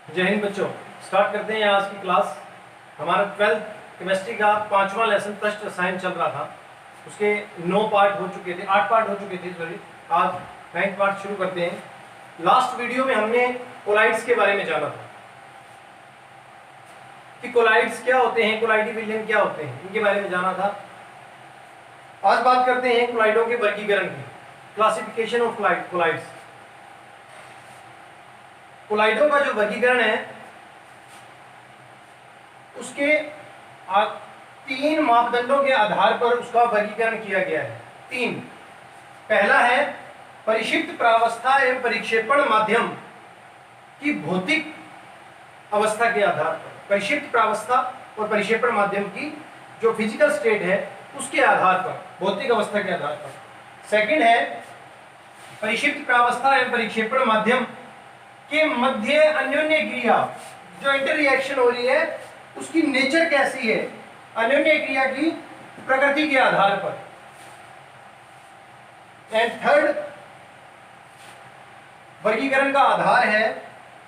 जय हिंद बच्चों। स्टार्ट करते हैं आज की क्लास। हमारा 12th केमिस्ट्री का 5वां लेसन फर्स्ट रसायन चल रहा था। उसके 9 पार्ट हो चुके थे, 8 पार्ट हो चुके थे सॉरी। आज 9th पार्ट शुरू करते हैं। लास्ट वीडियो में हमने कोलाइड्स के बारे में जाना था कि कोलाइड्स क्या होते हैं, कोलाइडी विलयन क्या होते हैं, इनके बारे में जाना था। आज बात करते हैं कोलाइडों के वर्गीकरण की, क्लासिफिकेशन ऑफ कोलाइड्स। कोलाइडों का जो वर्गीकरण है उसके 3 मापदंडों के आधार पर उसका वर्गीकरण किया गया है। 3। पहला है परिक्षिप्त प्रावस्था एवं परिक्षेपण माध्यम की भौतिक अवस्था के आधार पर, परिक्षिप्त प्रावस्था और परिक्षेपण माध्यम की जो फिजिकल स्टेट है उसके आधार पर, भौतिक अवस्था के आधार पर। सेकंड है परिक्षिप्त प्रावस्था एवं परिक्षेपण माध्यम के मध्य अन्योन्य क्रिया, जो इंटर रिएक्शन हो रही है उसकी नेचर कैसी है, अन्योन्य क्रिया की प्रकृति के आधार पर। एंड थर्ड वर्गीकरण का आधार है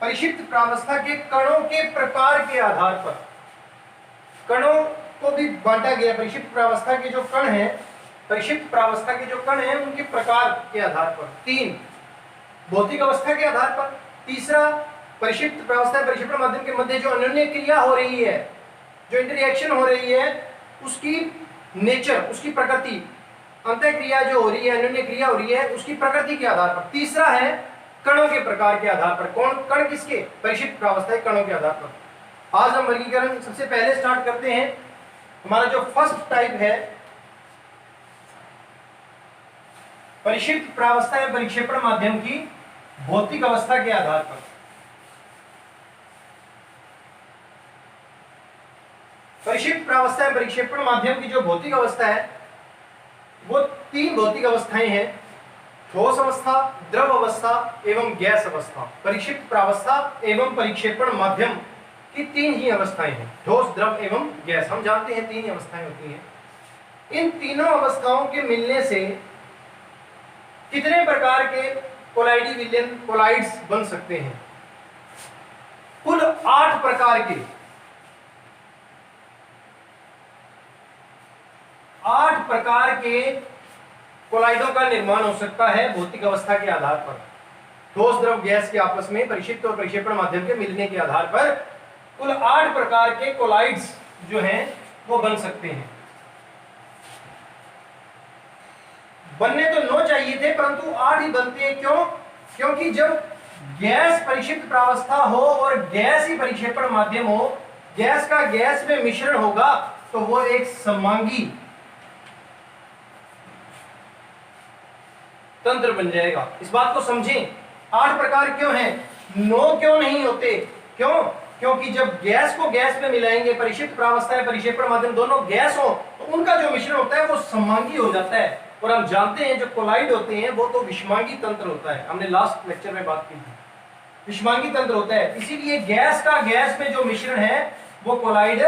परिक्षिप्त प्रावस्था के कणों के प्रकार के आधार पर। कणों को भी बांटा गया, परिक्षिप्त प्रावस्था के जो कण हैं, परिक्षिप्त प्रावस्था के जो कण हैं उनके प्रकार के आधार पर। 3 भौतिक अवस्था के आधार पर। तीसरा परिक्षिप्त प्रावस्था परिक्षेपण माध्यम के मध्य जो अन्योन्य क्रिया हो रही है, जो इंटररिएक्शन हो रही है, उसकी नेचर, उसकी प्रकृति, अंतः क्रिया जो हो रही है, अन्योन्य क्रिया हो रही है, उसकी प्रकृति के आधार पर। तीसरा है कणों के प्रकार के आधार पर। कौन कण किसके? परिक्षिप्त प्रावस्था कणों के आधार पर। आज हम वर्गीकरण सबसे पहले स्टार्ट करते हैं। हमारा जो फर्स्ट टाइप है परिक्षिप्त प्रावस्था या परिक्षेपण माध्यम की भौतिक अवस्था के आधार पर। परिक्षिप्त प्रावस्था या परिक्षेपण माध्यम की जो भौतिक अवस्था है वो 3 भौतिक अवस्थाएं हैं, ठोस अवस्था, द्रव अवस्था एवं गैस अवस्था। परिक्षिप्त प्रावस्था एवं परिक्षेपण माध्यम की 3 ही अवस्थाएं हैं, ठोस, द्रव एवं गैस। हम जानते हैं 3 ही अवस्थाएं होती हैं। इन तीनों अवस्थाओं के मिलने से कितने प्रकार के कोलाइडी विलयन कोलाइड्स बन सकते हैं? कुल 8 प्रकार के, 8 प्रकार के कोलाइडों का निर्माण हो सकता है भौतिक अवस्था के आधार पर। ठोस, द्रव, गैस के आपस में परिक्षिप्त और परिक्षेपण माध्यम के मिलने के आधार पर कुल 8 प्रकार के कोलाइड्स जो हैं वो बन सकते हैं। बनने तो 9 चाहिए थे परंतु 8 ही बनते हैं। क्यों? क्योंकि जब गैस परिक्षिप्त प्रावस्था हो और गैस ही परिक्षेपण माध्यम हो, गैस का गैस में मिश्रण होगा तो वो एक समांगी तंत्र बन जाएगा। इस बात को समझें। 8 प्रकार क्यों हैं, 9 क्यों नहीं होते? क्यों? क्योंकि जब गैस को गैस में मिलाएंगे, परिक्षिप्त प्रावस्था या परिक्षेपण माध्यम दोनों गैस हो तो उनका जो मिश्रण होता है वो समांगी हो जाता है। और हम जानते हैं जो कोलाइड होते हैं वो तो विषमांगी तंत्र होता है। हमने लास्ट लेक्चर में बात की थी, विषमांगी तंत्र होता है। इसीलिए गैस का गैस में जो मिश्रण है वो कोलाइड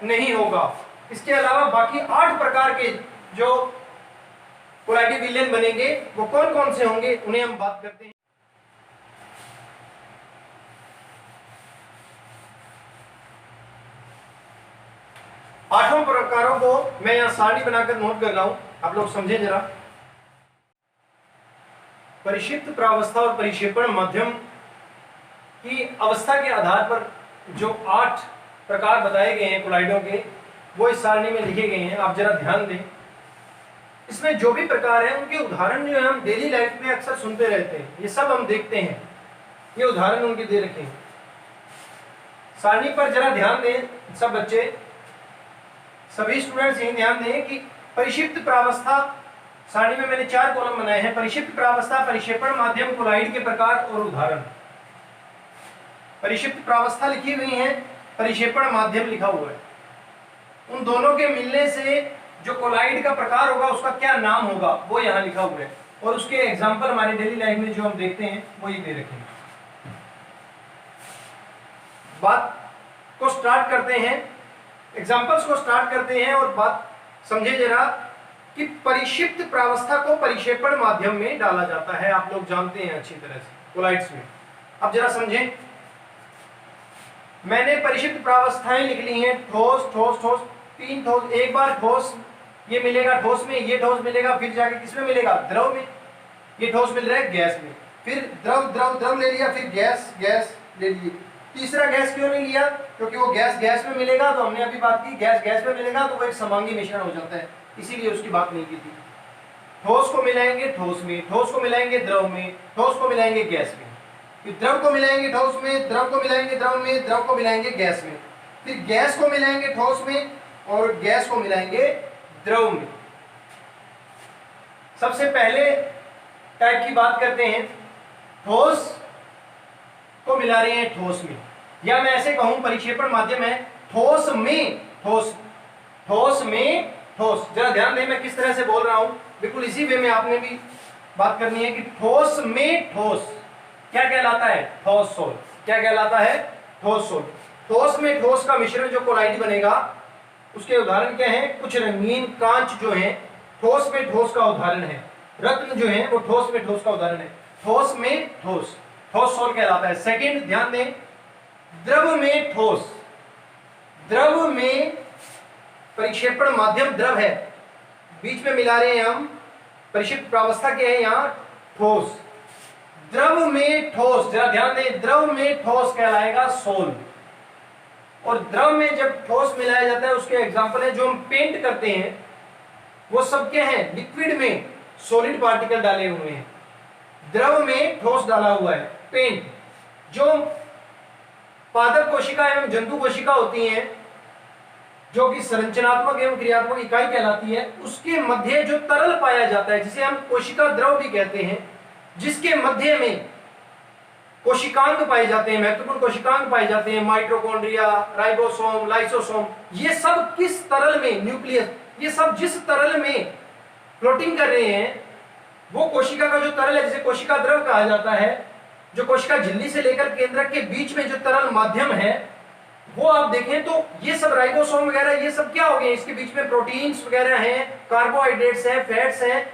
नहीं होगा। इसके अलावा बाकी 8 प्रकार के जो कोलाइडी विलयन बनेंगे वो कौन कौन से होंगे उन्हें हम बात करते हैं। 8 प्रकारों को मैं यहां सारणी बनाकर नोट कर रहा हूं, आप लोग समझें जरा। परिक्षिप्त प्रावस्था और परिक्षेपण माध्यम की अवस्था के आधार पर जो 8 प्रकार बताए गए हैं कोलाइडों के, वो इस सारणी में लिखे गए हैं। आप जरा ध्यान दें। इसमें जो भी प्रकार है उनके उदाहरण जो है हम डेली लाइफ में अक्सर सुनते रहते हैं, ये सब हम देखते हैं। ये उदाहरण उनके दे रखे हैं। सारणी पर जरा ध्यान दें सब बच्चे, सभी स्टूडेंट्स यही ध्यान दें कि परिक्षिप्त प्रावस्था, सारणी में मैंने 4 कॉलम बनाए हैं। परिक्षिप्त प्रावस्था, परिक्षेपण माध्यम, कोलाइड के प्रकार और उदाहरण। परिक्षिप्त प्रावस्था लिखी हुई है, परिक्षेपण माध्यम लिखा हुआ है। उन दोनों के मिलने से जो कोलाइड का प्रकार होगा उसका क्या नाम होगा वो यहाँ लिखा हुआ है। और उसके एग्जाम्पल हमारी डेली लाइफ में जो हम देखते हैं वो ये दे रखे हैं। बात को स्टार्ट करते हैं, एग्जाम्पल्स को स्टार्ट करते हैं और बात समझे जरा कि परिक्षिप्त प्रावस्था को परिक्षेपण माध्यम में डाला जाता है। आप लोग जानते हैं अच्छी तरह से कोलाइड्स में। अब जरा समझें, मैंने परिक्षिप्त प्रावस्थाएं लिख ली हैं, ठोस ठोस ठोस, तीन ठोस, एक बार ठोस ये मिलेगा ठोस में, ये ठोस मिलेगा, फिर जाके किसमें मिलेगा, द्रव में, ये ठोस मिल रहा है गैस में, फिर द्रव द्रव द्रव ले लिया, फिर गैस गैस ले ली। तीसरा गैस क्यों नहीं लिया, क्योंकि वो गैस गैस में मिलेगा, तो हमने अभी बात की गैस गैस में मिलेगा तो वो एक समांगी मिश्रण हो जाता है, इसीलिए उसकी बात नहीं की थी। ठोस को मिलाएंगे ठोस में, ठोस को मिलाएंगे द्रव में, ठोस को मिलाएंगे गैस में, फिर द्रव को मिलाएंगे ठोस में, द्रव को मिलाएंगे द्रव में, द्रव को मिलाएंगे गैस में, फिर गैस को मिलाएंगे ठोस में और गैस को मिलाएंगे द्रव में। सबसे पहले टाइप की बात करते हैं, ठोस को मिला रहे हैं ठोस में, या मैं ऐसे कहूं परिक्षेपण माध्यम है ठोस में ठोस, ठोस में ठोस। जरा ध्यान दें मैं किस तरह से बोल रहा हूं, बिल्कुल इसी वे में आपने भी बात करनी है कि ठोस में ठोस क्या कहलाता है, ठोस सोल। क्या कहलाता है, ठोस सोल। ठोस में ठोस का मिश्रण जो कोलाइड बनेगा उसके उदाहरण क्या हैं, कुछ रंगीन कांच जो है ठोस में ठोस का उदाहरण है, रत्न जो है वो ठोस में ठोस का उदाहरण है, ठोस में ठोस, ठोस सोल कहलाता है। सेकंड ध्यान दें, द्रव में ठोस, द्रव में परिक्षेपण माध्यम द्रव है, बीच में मिला रहे हैं हम, परिक्षिप्त प्रावस्था के हैं यहां ठोस, द्रव में ठोस, जरा ध्यान दें, द्रव में ठोस कहलाएगा सोल। और द्रव में जब ठोस मिलाया जाता है उसके एग्जांपल है जो हम पेंट करते हैं वो सब क्या है, लिक्विड में सॉलिड पार्टिकल डाले हुए हैं, द्रव में ठोस डाला हुआ है। पेंट जो पादप कोशिका एवं जंतु कोशिका होती हैं जो कि संरचनात्मक एवं क्रियात्मक इकाई कहलाती है, उसके मध्य जो तरल पाया जाता है जिसे हम कोशिका द्रव भी कहते हैं, जिसके मध्य में कोशिकांग पाए जाते हैं, महत्वपूर्ण कोशिकांग पाए जाते हैं, माइटोकॉन्ड्रिया, राइबोसोम, लाइसोसोम, ये सब किस तरल में, न्यूक्लियस, ये सब जिस तरल में फ्लोटिंग कर रहे हैं वो कोशिका का जो तरल है जिसे कोशिका द्रव कहा जाता है, जो कोशिका झिल्ली से लेकर केंद्रक के बीच में जो तरल माध्यम है वो आप देखें तो ये सब राइबोसोम वगैरह ये सब क्या हो गए, इसके बीच में प्रोटीन्स वगैरह हैं, कार्बोहाइड्रेट्स हैं, फैट्स हैं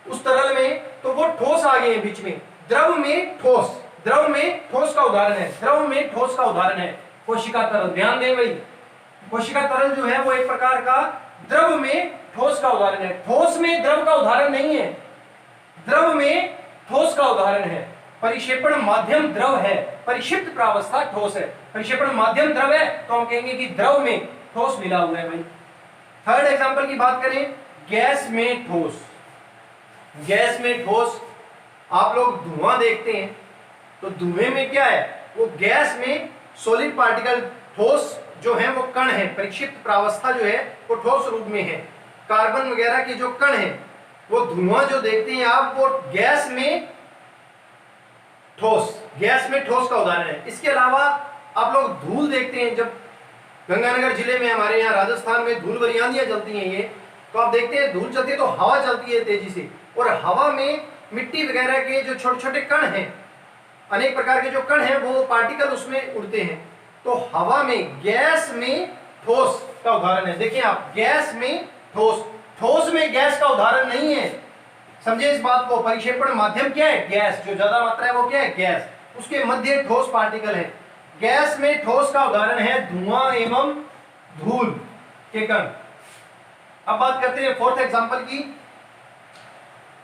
उस तरल में, तो वो ठोस आ गए हैं बीच में। द्रव में ठोस, द्रव में ठोस का उदाहरण है, द्रव में ठोस का उदाहरण है कोशिका तरल। ध्यान दें भाई, कोशिका तरल जो है वो एक प्रकार का द्रव में ठोस का उदाहरण है, ठोस में द्रव का उदाहरण नहीं है, द्रव में ठोस का उदाहरण है। परिक्षेपण माध्यम द्रव है, परिक्षिप्त प्रावस्था ठोस है, परिक्षेपण माध्यम द्रव है तो हम कहेंगे कि द्रव में ठोस मिला हुआ है भाई। थर्ड एग्जांपल की बात करें, गैस में ठोस। गैस में ठोस, आप लोग धुआं देखते हैं तो धुएं में क्या है, वो गैस में सॉलिड पार्टिकल, ठोस जो है वो कण है, परिक्षिप्त प्रावस्था जो है वो ठोस रूप में है, कार्बन वगैरह के जो कण है वो धुआं जो देखते हैं आप वो गैस में ठोस, गैस में ठोस का उदाहरण है। इसके अलावा आप लोग धूल देखते हैं, जब गंगानगर जिले में हमारे यहाँ राजस्थान में धूल भरी आंधियां चलती हैं ये, तो आप देखते हैं धूल चलती है तो हवा चलती है तेजी से, और हवा में मिट्टी वगैरह के जो छोटे छोटे कण हैं, अनेक प्रकार के जो कण हैं वो पार्टिकल उसमें उड़ते हैं, तो हवा में, गैस में ठोस का उदाहरण है। देखिए आप, गैस में ठोस, ठोस में गैस का उदाहरण नहीं है, समझे इस बात को। परिक्षेपण माध्यम क्या है, गैस, जो ज्यादा मात्रा है वो क्या है, गैस, उसके मध्य ठोस पार्टिकल है। गैस में ठोस का उदाहरण है धुआं एवं धूल के कण। अब बात करते हैं फोर्थ एग्जांपल की,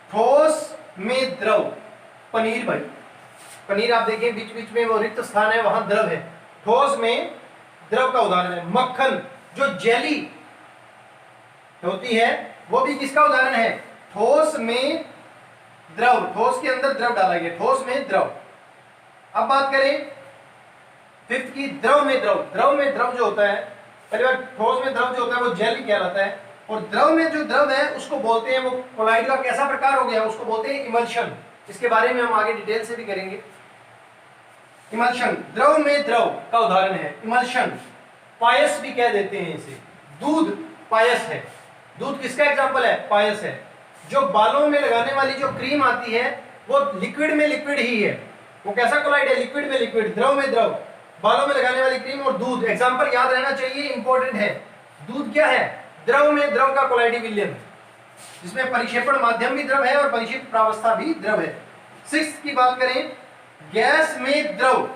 ठोस में द्रव। पनीर भाई, पनीर आप देखिए बीच बीच में वो रिक्त स्थान है वहां द्रव है, ठोस में द्रव का उदाहरण है। मक्खन, जो जेली होती है वो भी किसका उदाहरण है, ठोस में द्रव, ठोस के अंदर द्रव डाला गया, ठोस में द्रव। अब बात करें फिफ्थ की, द्रव में द्रव। द्रव में द्रव जो होता है, पहली बार ठोस में द्रव जो होता है वो जेली कहलाता है, और द्रव में जो द्रव है उसको बोलते हैं, वो कोलाइड का कैसा प्रकार हो गया उसको बोलते हैं इमल्शन। इसके बारे में हम आगे डिटेल से भी करेंगे। इमल्शन, द्रव में द्रव का उदाहरण है इमल्शन। पायस भी कह देते हैं इसे, दूध पायस है, दूध किसका एग्जांपल है, पायस है। जो बालों में लगाने वाली जो क्रीम आती है वो लिक्विड में लिक्विड ही है, वो कैसा कोलाइड है, लिक्विड में लिक्विड, द्रव में द्रव। बालों में लगाने वाली क्रीम और दूध, एग्जांपल याद रहना चाहिए, इंपॉर्टेंट है। दूध क्या है, द्रव में द्रव का कोलाइडी विलयन, जिसमें परिक्षेपण माध्यम भी द्रव है और परिक्षिप्त प्रावस्था भी द्रव है। सिक्स्थ की बात करें, गैस में द्रव।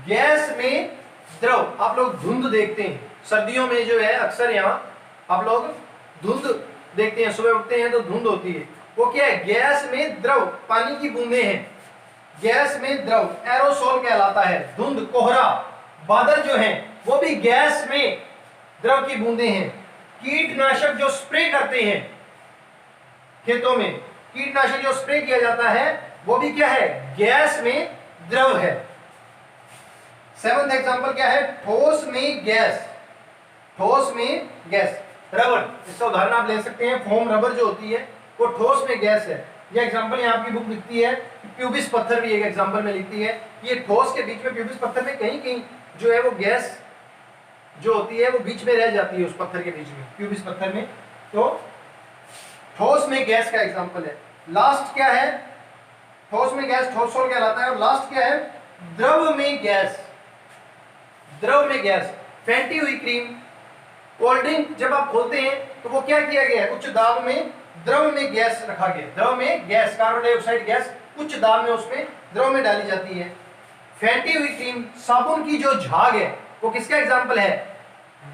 गैस में द्रव, आप लोग धुंध देखते हैं सर्दियों में जो है, अक्सर यहाँ आप लोग धुंध देखते हैं, सुबह उठते हैं तो धुंध होती है, वो क्या है, गैस में द्रव, पानी की बूंदे हैं, गैस में द्रव एरोसोल कहलाता है। धुंध, कोहरा, बादल जो हैं वो भी गैस में द्रव की बूंदे हैं। कीटनाशक जो स्प्रे करते हैं खेतों में, कीटनाशक जो स्प्रे किया जाता है वो भी क्या है, गैस में द्रव है। सेवंथ एग्जांपल क्या है, ठोस में गैस, ठोस में गैस। रबर, इसका उदाहरण आप ले सकते हैं, फोम रबर जो होती है वो ठोस में गैस है। ये एग्जांपल यहाँ आपकी बुक लिखती है, प्यूबिस पत्थर भी एक एग्जांपल में लिखती है। ये ठोस के बीच में, प्यूबिस पत्थर में कहीं कहीं जो है वो गैस जो होती है वो बीच में रह जाती है, उस पत्थर के बीच में, प्यूबिस पत्थर में। तो ठोस में गैस का एग्जांपल है। लास्ट क्या है, ठोस में गैस ठोसोल कहलाता है। और लास्ट क्या है, द्रव में गैस, द्रव में गैस। फेंटी हुई क्रीम, कोल्ड ड्रिंक जब आप खोलते हैं तो वो क्या किया गया है, उच्च दाब में द्रव में गैस रखा गया, द्रव में गैस, कार्बन डाइऑक्साइड गैस उच्च दाब में उसमें द्रव में डाली जाती है। फेंटी हुई क्रीम, साबुन की जो झाग है वो किसका एग्जाम्पल है,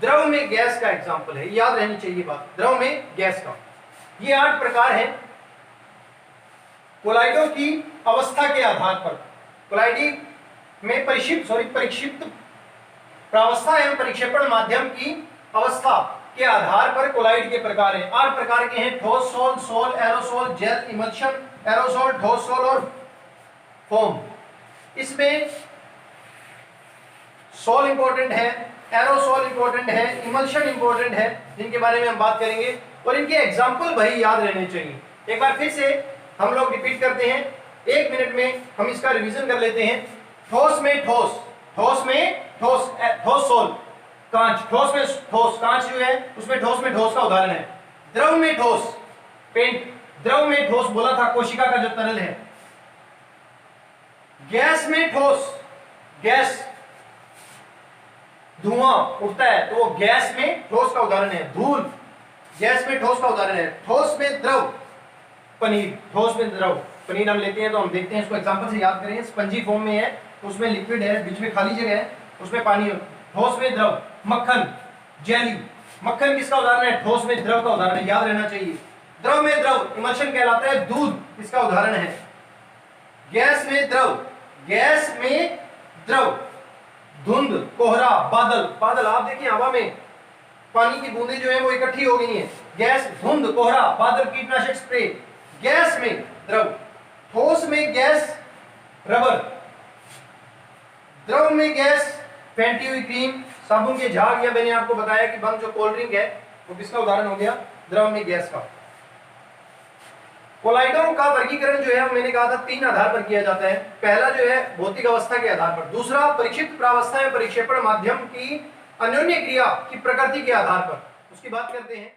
द्रव में गैस का एग्जाम्पल है। याद रहनी चाहिए बात, द्रव में गैस का। ये 8 प्रकार हैं कोलाइडों की अवस्था के आधार पर। कोलाइडी में परिक्षिप्त प्रावस्था एवं परिक्षेपण माध्यम की अवस्था के आधार पर कोलाइड के प्रकार हैं। 8 प्रकार के हैं, ठोस sol, sol, aerosol, gel, emulsion, aerosol, ठोस सोल और फोम। इसमें सोल इंपॉर्टेंट है, एरोसोल इंपॉर्टेंट है, इमल्शन इंपॉर्टेंट है, जिनके बारे में हम बात करेंगे, और इनके एग्जाम्पल भाई याद रहने चाहिए। एक बार फिर से हम लोग रिपीट करते हैं, 1 मिनट में हम इसका रिवीजन कर लेते हैं। ठोस में ठोस, ठोस में ठोस, ठोस सोल, कांच, ठोस में ठोस, कांच जो है उसमें ठोस में ठोस का उदाहरण है। द्रव में ठोस, पेंट, द्रव में ठोस बोला था कोशिका का जो तरल है। गैस में ठोस, गैस, धुआं उठता है तो वो गैस में ठोस का उदाहरण है। धूल गैस में ठोस का उदाहरण है। ठोस में द्रव, पनीर, ठोस में द्रव, पनीर हम लेते हैं तो हम देखते हैं, इसको एग्जांपल से याद करें, स्पंजी फॉर्म में है तो उसमें लिक्विड है, बीच में खाली जगह है, उसमें पानी है। ठोस में द्रव, मक्खन, जेली, मक्खन किसका उदाहरण है, ठोस में द्रव का उदाहरण है, याद रहना चाहिए। द्रव में द्रव, इमल्शन कहलाता है, दूध इसका उदाहरण है। गैस में द्रव, गैस में द्रव, धुंध, कोहरा, बादल, बादल आप देखिए हवा में पानी की बूंदें जो है वो इकट्ठी हो गई हैं। गैस, धुंध, कोहरा, बादल, कीटनाशक स्प्रे, गैस में द्रव। ठोस में गैस, रबर, द्रव में गैस, फेंटी हुई क्रीम, साबुन के झाग, या मैंने आपको बताया कि बंद जो कोल्ड ड्रिंक है वो किसका उदाहरण हो गया, द्रव में गैस का। कोलाइडों का वर्गीकरण जो है मैंने कहा था 3 आधार पर किया जाता है। पहला जो है भौतिक अवस्था के आधार पर, दूसरा परिक्षिप्त प्रावस्था में परिक्षेपण माध्यम की अन्योन्य क्रिया की प्रकृति के आधार पर, उसकी बात करते हैं।